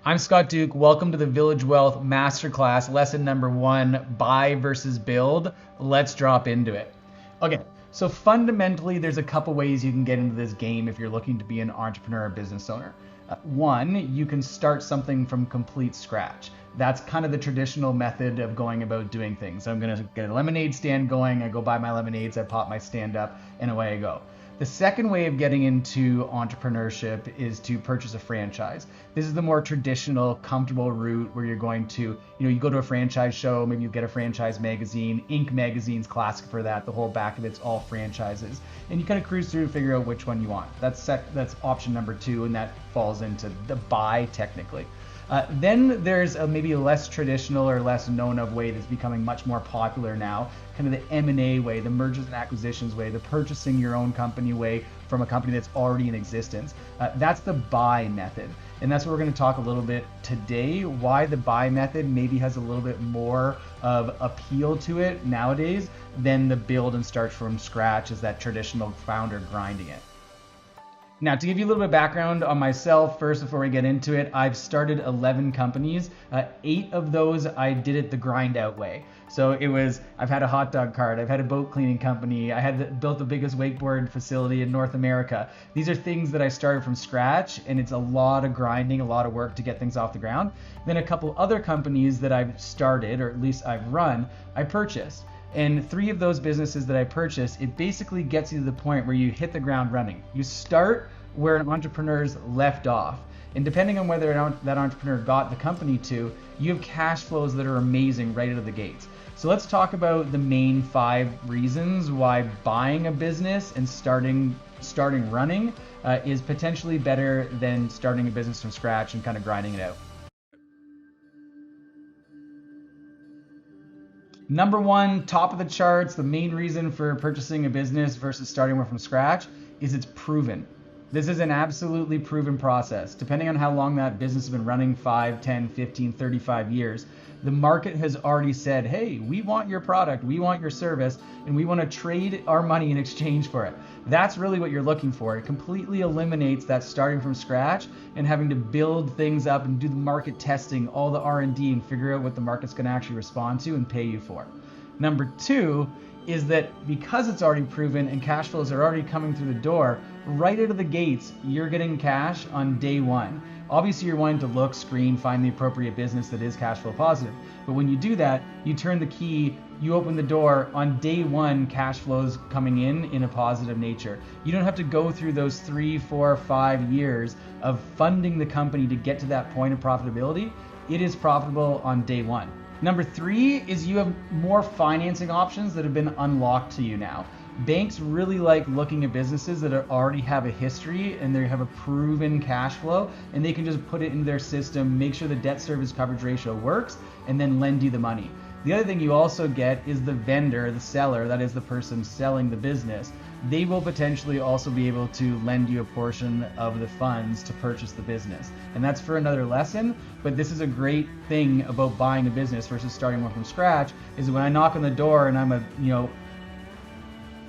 I'm Scott Duke. Welcome to the Village Wealth Masterclass, lesson number 1, buy versus build. Let's drop into it. Okay, so fundamentally, there's a couple ways you can get into this game if you're looking to be an entrepreneur or business owner. One, you can start something from complete scratch. That's kind of the traditional method of going about doing things. I'm gonna get a lemonade stand going, I go buy my lemonades, I pop my stand up, and away I go. The second way of getting into entrepreneurship is to purchase a franchise. This is the more traditional, comfortable route where you're going to, you go to a franchise show, maybe you get a franchise magazine. Inc. magazine's classic for that. The whole back of it's all franchises. And you kind of cruise through and figure out which one you want. That's option number 2, and that falls into the buy technically. Then there's maybe a less traditional or less known of way that's becoming much more popular now, kind of the M&A way, the mergers and acquisitions way, the purchasing your own company way from a company that's already in existence. That's the buy method. And that's what we're going to talk a little bit today, why the buy method maybe has a little bit more of appeal to it nowadays than the build and start from scratch as that traditional founder grinding it. Now, to give you a little bit of background on myself first before we get into it, I've started 11 companies. 8 of those I did it the grind out way. So I've had a hot dog cart, I've had a boat cleaning company, built the biggest wakeboard facility in North America. These are things that I started from scratch, and it's a lot of grinding, a lot of work to get things off the ground. Then a couple other companies that I've started, or at least I've run, I purchased. And 3 of those businesses that I purchased, it basically gets you to the point where you hit the ground running. You start where an entrepreneur's left off. And depending on whether that entrepreneur got the company to, you have cash flows that are amazing right out of the gates. So let's talk about the main 5 reasons why buying a business and starting running is potentially better than starting a business from scratch and kind of grinding it out. Number 1, top of the charts, the main reason for purchasing a business versus starting one from scratch is it's proven. This is an absolutely proven process. Depending on how long that business has been running, 5, 10, 15, 35 years, the market has already said, hey, we want your product, we want your service, and we want to trade our money in exchange for it. That's really what you're looking for. It completely eliminates that starting from scratch and having to build things up and do the market testing, all the R&D, and figure out what the market's going to actually respond to and pay you for. Number 2 is that because it's already proven and cash flows are already coming through the door, right out of the gates, you're getting cash on day 1. Obviously, you're wanting to look, screen, find the appropriate business that is cash flow positive. But when you do that, you turn the key, you open the door, on day 1, cash flows coming in a positive nature. You don't have to go through those 3, 4, 5 years of funding the company to get to that point of profitability. It is profitable on day 1. Number 3 is you have more financing options that have been unlocked to you now. Banks really like looking at businesses that already have a history and they have a proven cash flow, and they can just put it into their system, make sure the debt service coverage ratio works, and then lend you the money. The other thing you also get is the vendor, the seller, that is the person selling the business. They will potentially also be able to lend you a portion of the funds to purchase the business. And that's for another lesson, but this is a great thing about buying a business versus starting one from scratch, is when I knock on the door and I'm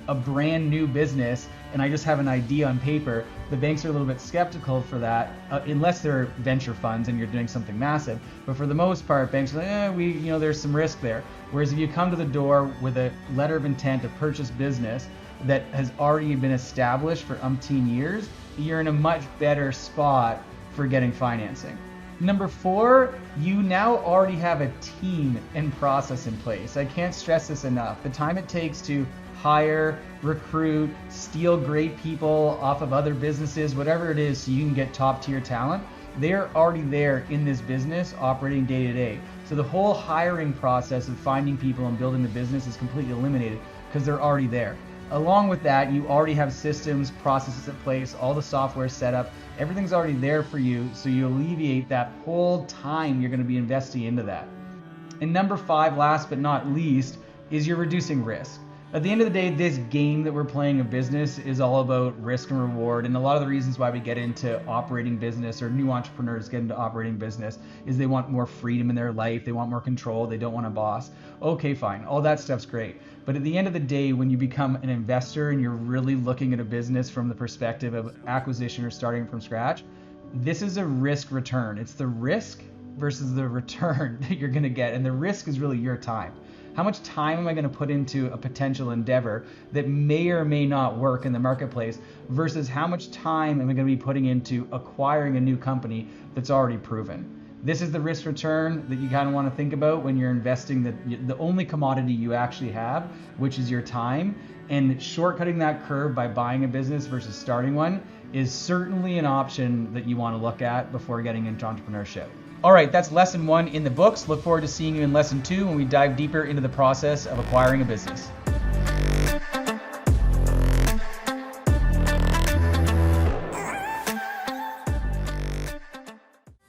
a brand new business and I just have an idea on paper, the banks are a little bit skeptical for that, unless they're venture funds and you're doing something massive. But for the most part, banks are like, there's some risk there. Whereas if you come to the door with a letter of intent to purchase business that has already been established for umpteen years, you're in a much better spot for getting financing. Number 4, you now already have a team and process in place. I can't stress this enough. The time it takes to hire, recruit, steal great people off of other businesses, whatever it is, so you can get top tier talent, they're already there in this business operating day to day. So the whole hiring process of finding people and building the business is completely eliminated because they're already there. Along with that, you already have systems, processes in place, all the software set up, everything's already there for you, so you alleviate that whole time you're going to be investing into that. And number 5, last but not least, is you're reducing risk. At the end of the day, this game that we're playing of business is all about risk and reward. And a lot of the reasons why we get into operating business, or new entrepreneurs get into operating business, is they want more freedom in their life. They want more control. They don't want a boss. Okay, fine. All that stuff's great. But at the end of the day, when you become an investor and you're really looking at a business from the perspective of acquisition or starting from scratch, This is a risk return. It's the risk versus the return that you're going to get. And the risk is really your time. How much time am I going to put into a potential endeavor that may or may not work in the marketplace versus how much time am I going to be putting into acquiring a new company that's already proven? This is the risk return that you kind of want to think about when you're investing the only commodity you actually have, which is your time. And shortcutting that curve by buying a business versus starting one is certainly an option that you want to look at before getting into entrepreneurship. All right, that's lesson 1 in the books. Look forward to seeing you in lesson 2 when we dive deeper into the process of acquiring a business.